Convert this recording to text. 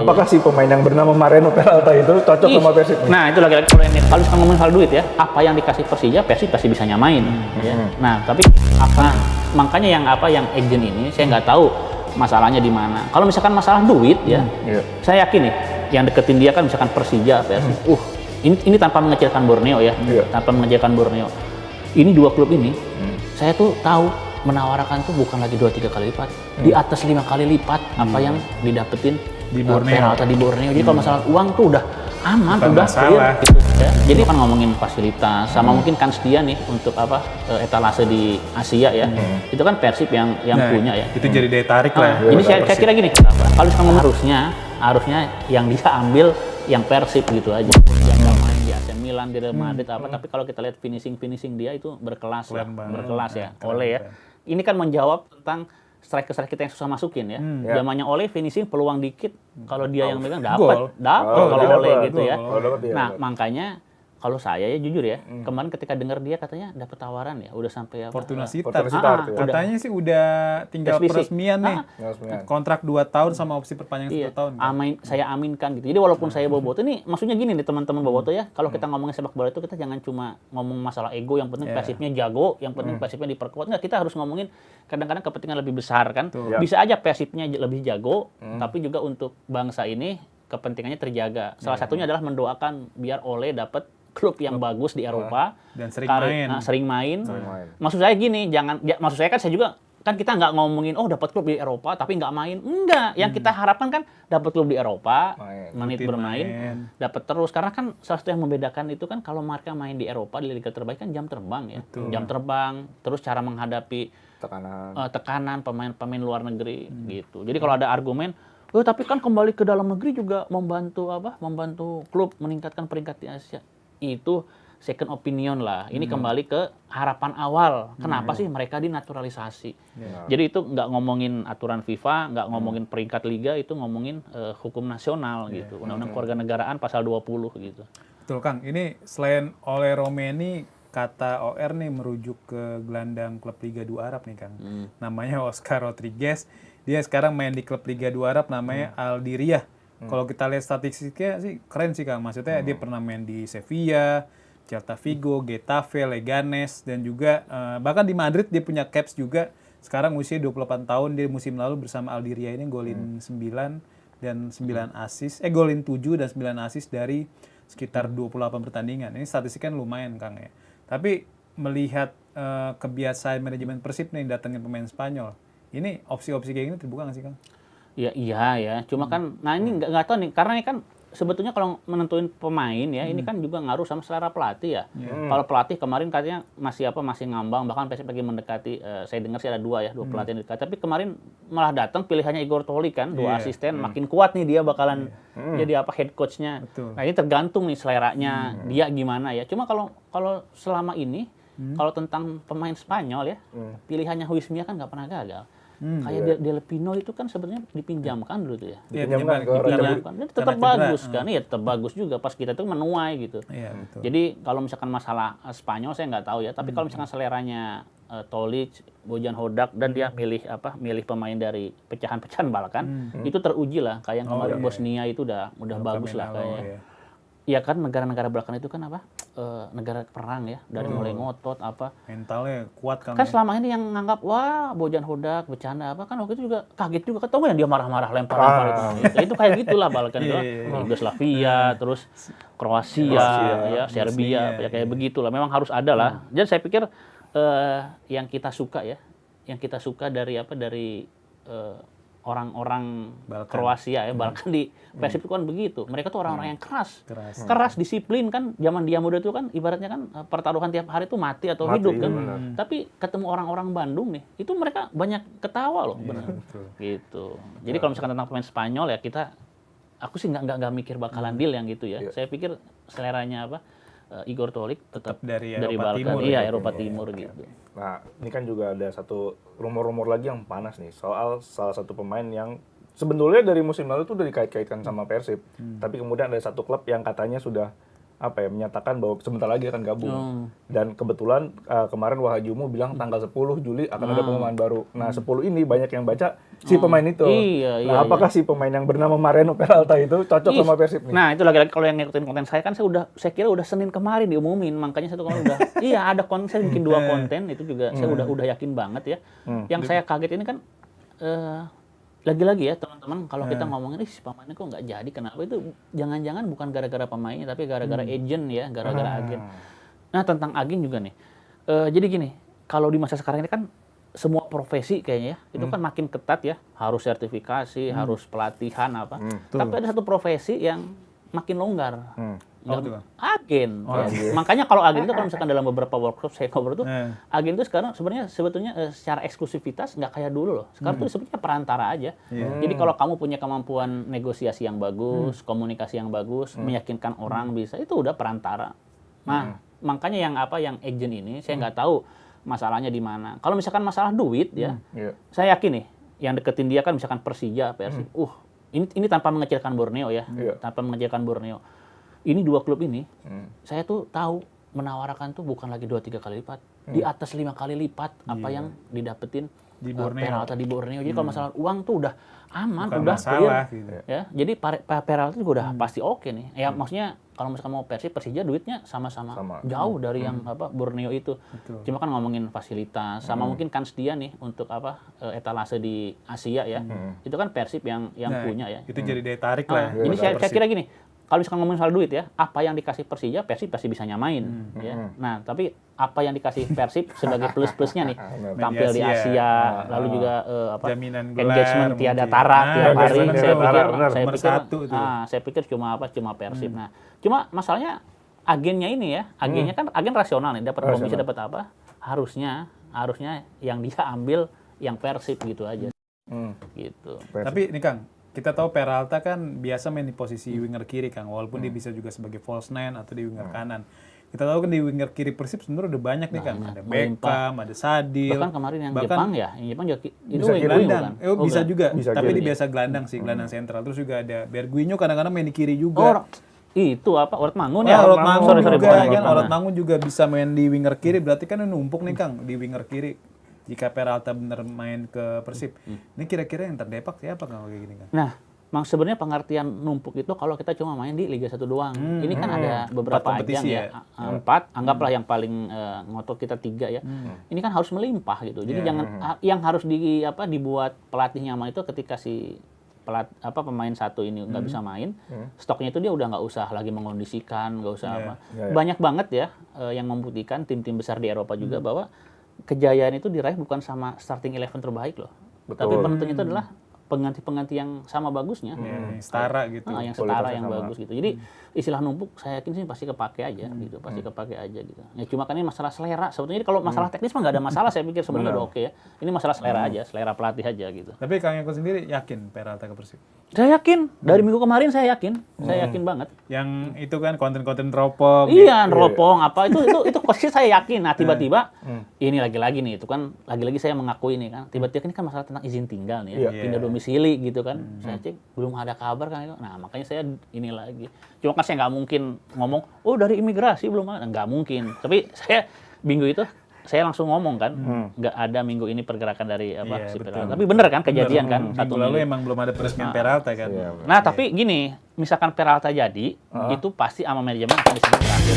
Apakah si pemain yang bernama Mariano Peralta itu cocok sama Persib? Nah, itu lagi-lagi kalau kita ngomongin soal duit ya, apa yang dikasih Persija, Persib pasti bisa nyamain. Ya. Nah, tapi makanya yang agent ini saya nggak tahu masalahnya di mana. Kalau misalkan masalah duit ya, saya yakin nih yang deketin dia kan misalkan Persija, Persib. Ini tanpa mengecilkan Borneo ya, tanpa mengecilkan Borneo. Ini dua klub ini, saya tuh tahu menawarkan tuh bukan lagi 2-3 kali lipat, di atas 5 kali lipat apa yang didapetin di Borneo. Peralta di Borneo. Jadi kalau masalah uang tuh udah aman, bukan udah masalah. clear gitu ya. Jadi kan ngomongin fasilitas sama mungkin kans dia nih untuk etalase di Asia ya. Itu kan Persib yang punya ya. Itu jadi daya tarik lah. Jadi saya kira gini, kalau ngomong harusnya yang dia ambil yang Persib gitu aja. Jangan main di AC Milan, di Real Madrid tapi kalau kita lihat finishing dia itu berkelas lah, berkelas ya. Ole ya. Ini kan menjawab tentang striker kita yang susah masukin ya. Zamannya Ole finishing peluang dikit, kalau dia yang megang dapat kalau Ole gitu ya. Nah, makanya kalau saya ya jujur ya, kemarin ketika dengar dia katanya dapat tawaran ya, udah sampai Fortuna Sittard. udah. Katanya sih udah tinggal peresmian nih. Kontrak 2 tahun sama opsi perpanjangan 1 tahun. Saya aminkan gitu. Jadi walaupun saya Boboto ini maksudnya gini nih teman-teman Boboto ya, kalau kita ngomongin sepak bola itu kita jangan cuma ngomong masalah ego, yang penting Persibnya jago, yang penting Persibnya diperkuat. Enggak, kita harus ngomongin kadang-kadang kepentingan lebih besar kan. Bisa aja Persibnya lebih jago, tapi juga untuk bangsa ini kepentingannya terjaga. Salah satunya adalah mendoakan biar Ole dapat klub yang bagus di Eropa dan sering main. Maksud saya gini, maksud saya kan saya juga kan kita nggak ngomongin dapat klub di Eropa tapi nggak main. Enggak, yang kita harapkan kan dapat klub di Eropa, menit bermain, dapat terus. Karena kan salah satu yang membedakan itu kan kalau mereka main di Eropa di liga terbaik kan jam terbang ya. Jam terbang, terus cara menghadapi tekanan pemain luar negeri gitu. Jadi kalau ada argumen tapi kan kembali ke dalam negeri juga membantu klub meningkatkan peringkat di Asia. Itu second opinion lah. Ini kembali ke harapan awal. Kenapa sih mereka dinaturalisasi? Jadi itu nggak ngomongin aturan FIFA, nggak ngomongin peringkat liga, itu ngomongin hukum nasional gitu. Undang-Undang Kewarganegaraan pasal 20 gitu. Betul Kang. Ini selain Ole Romeni, kata OR nih merujuk ke gelandang klub Liga 2 Arab nih Kang. Namanya Oscar Rodriguez. Dia sekarang main di klub Liga 2 Arab namanya Al Diriyah. Kalau kita lihat statistiknya sih keren sih Kang. Maksudnya dia pernah main di Sevilla, Celta Vigo, Getafe, Leganes, dan juga bahkan di Madrid dia punya caps juga. Sekarang usia 28 tahun, dia musim lalu bersama Al Diriyah ini golin 9 dan 9 assist. Golin 7 dan 9 assist dari sekitar 28 pertandingan. Ini statistiknya lumayan Kang ya. Tapi melihat kebiasaan manajemen Persib nih datangin pemain Spanyol, ini opsi-opsi kayak gini terbuka nggak sih Kang? Iya ya. Cuma kan, ini nggak tahu nih, karena ini kan sebetulnya kalau menentuin pemain ya, ini kan juga ngaruh sama selera pelatih ya. Kalau pelatih kemarin katanya masih ngambang, bahkan Persib lagi mendekati, saya dengar sih ada dua pelatih yang dekat. Tapi kemarin malah datang pilihannya Igor Tolik kan, 2 asisten, makin kuat nih dia bakalan jadi head coach-nya. Nah ini tergantung nih seleranya dia gimana ya. Cuma kalau selama ini, kalau tentang pemain Spanyol ya, pilihannya Huismia kan nggak pernah gagal. Kayak Del Pino itu kan sebenarnya dipinjamkan dulu tuh ya. Dipinjamkan. Dia tetap bagus kan, iya tetap bagus juga pas kita tuh menuai gitu. Jadi kalau misalkan masalah Spanyol saya nggak tahu ya, tapi kalau misalkan seleranya Tolic, Bojan Hodak dan dia milih pemain dari pecahan-pecahan Balkan, itu teruji lah. Kayak yang kemarin Bosnia itu udah bagus lah kayaknya. Iya kan negara-negara Balkan itu kan negara perang ya, dari mulai ngotot mentalnya kuat kan. Kan selama ini yang nganggap Bojan Hodak bercanda kan waktu itu juga kaget juga, ketemu yang dia marah-marah lempar itu kayak gitulah Balkan itu. Yugoslavia, terus Kroasia ya, Serbia kayak begitulah. Memang harus ada lah. Jadi saya pikir yang kita suka dari orang-orang Kroasia ya, Balkan di Persib itu kan begitu. Mereka tuh orang-orang yang keras, disiplin kan. Zaman dia muda itu kan ibaratnya kan pertaruhan tiap hari itu mati atau hidup kan. Tapi ketemu orang-orang Bandung nih, itu mereka banyak ketawa loh, benar. Gitu. Jadi kalau misalkan tentang pemain Spanyol ya aku sih nggak mikir bakalan deal yang gitu ya. Saya pikir seleranya Igor Tolik tetap dari Balkan, Eropa Timur gitu. Nah, ini kan juga ada satu rumor-rumor lagi yang panas nih soal salah satu pemain yang sebetulnya dari musim lalu tuh udah dikait-kaitkan sama Persib, tapi kemudian ada satu klub yang katanya sudah apa ya, menyatakan bahwa sebentar lagi akan gabung. Dan kebetulan kemarin Wahajumu bilang tanggal 10 Juli akan ada pengumuman baru. Nah, 10 ini banyak yang baca si pemain itu. Nah, apakah si pemain yang bernama Mariano Peralta itu cocok sama Persib nih? Nah, itu lagi-lagi kalau yang ngikutin konten saya kan saya kira udah Senin kemarin diumumin, makanya saya tuh kalau udah iya ada konten, saya bikin 2 konten itu juga saya udah yakin banget ya. Yang saya kaget ini kan lagi-lagi ya teman-teman, kalau kita ngomongin si pemainnya kok nggak jadi, kenapa itu jangan-jangan bukan gara-gara pemainnya tapi gara-gara agent ya, gara-gara agen. Nah, tentang agen juga nih, jadi gini, kalau di masa sekarang ini kan semua profesi kayaknya ya itu kan makin ketat ya, harus sertifikasi, harus pelatihan apa, tapi ada satu profesi yang makin longgar. Agen. Makanya kalau agen itu kalau misalkan dalam beberapa workshop saya ngobrol tuh, agen itu sekarang sebetulnya secara eksklusivitas nggak kayak dulu loh. Sekarang tuh sebetulnya perantara aja. Jadi kalau kamu punya kemampuan negosiasi yang bagus, komunikasi yang bagus, meyakinkan orang bisa, itu udah perantara. Nah, makanya yang agen ini saya nggak tahu masalahnya di mana. Kalau misalkan masalah duit ya, saya yakin nih yang deketin dia kan misalkan Persija, Persib. Ini tanpa mengecilkan Borneo ya, tanpa mengecilkan Borneo. Ini 2 klub ini, saya tuh tahu menawarkan tuh bukan lagi 2-3 kali lipat, di atas 5 kali lipat apa yang didapetin di Borneo. Peralta di Borneo. Jadi kalau masalah uang tuh udah aman, bukan udah masalah, clear. gitu. Ya, jadi Peralta juga udah pasti oke nih. Ya maksudnya kalau misalkan mau Persija duitnya sama-sama jauh dari yang Borneo itu. Betul. Cuma kan ngomongin fasilitas, sama mungkin kans dia nih untuk etalase di Asia ya. Itu kan Persib yang punya ya. Itu jadi daya tarik lah. Jadi saya kira gini, kalau misalkan ngomongin soal duit ya, apa yang dikasih Persija, Persib pasti bisa nyamain. Ya. Nah, tapi apa yang dikasih Persib sebagai plus-plusnya nih, tampil di Asia, lalu juga jaminan gelar, engagement tiada tara tiap hari, saya pikir cuma Persib. Nah, cuma masalahnya agennya ini ya, agennya kan agen rasional nih, dapat komisi dapat apa? Harusnya yang dia ambil yang Persib gitu aja. Gitu. Tapi nih Kang, kita tahu Peralta kan biasa main di posisi winger kiri, Kang. Walaupun dia bisa juga sebagai false nine atau di winger kanan. Kita tahu kan di winger kiri Persib sebenarnya udah banyak nih, Kang. Ada Beckham, ada Sadil. Bahkan kemarin yang Jepang ya, yang Jepang juga itu gelandang. Bisa juga. Tapi dia biasa gelandang sih, gelandang sentral. Terus juga ada Berguinho kadang-kadang main di kiri juga. Itu Orot Mangun ya? Orot Mangun juga, kan. Orot Mangun juga bisa main di winger kiri. Berarti kan numpuk nih, Kang, di winger kiri. Jika Peralta bener main ke Persib, ini kira-kira yang terdepak siapa Kang kayak gini, Kang? Nah, sebenarnya pengertian numpuk itu kalau kita cuma main di Liga 1 doang. Ini kan ada beberapa ajang ya. 4, anggaplah yang paling ngotot kita 3 ya. Ini kan harus melimpah gitu. Jadi jangan yang harus dibuat pelatih nyaman itu ketika si pemain satu ini nggak bisa main, stoknya itu dia udah nggak usah lagi mengkondisikan, nggak usah apa. Banyak banget ya yang membuktikan tim-tim besar di Eropa juga bahwa kejayaan itu diraih bukan sama starting 11 terbaik loh. Tapi penentunya itu adalah pengganti-pengganti yang sama bagusnya. Setara gitu. Yang setara, yang bagus gitu. Jadi istilah numpuk saya yakin sih pasti kepake aja gitu. Pasti kepake aja gitu. Ya cuma kan ini masalah selera. Sebetulnya kalau masalah teknis mah nggak ada masalah, saya pikir sebenarnya udah oke ya. Ini masalah selera aja, selera pelatih aja gitu. Tapi Kang Eko sendiri yakin Peralta ke Persib? Saya yakin. Dari minggu kemarin saya yakin. Saya yakin banget. Yang itu kan konten-konten teropong. Iya, teropong apa itu posisi saya yakin. Nah, tiba-tiba ini lagi-lagi nih, itu kan lagi-lagi saya mengakui nih kan. Tiba-tiba ini kan masalah tentang izin tinggal nih ya. Pindah domisili gitu kan. Saya cek belum ada kabar kan itu. Nah, makanya saya ini lagi. Cuma kan saya nggak mungkin ngomong, oh dari imigrasi belum ada. Nggak mungkin. Tapi saya minggu itu saya langsung ngomong kan, nggak ada minggu ini pergerakan dari si Peralta. Tapi bener kan kejadian kan. Minggu lalu emang belum ada peresmian Peralta kan. Nah, tapi gini, misalkan Peralta jadi, itu pasti sama manajemen akan disebut terakhir.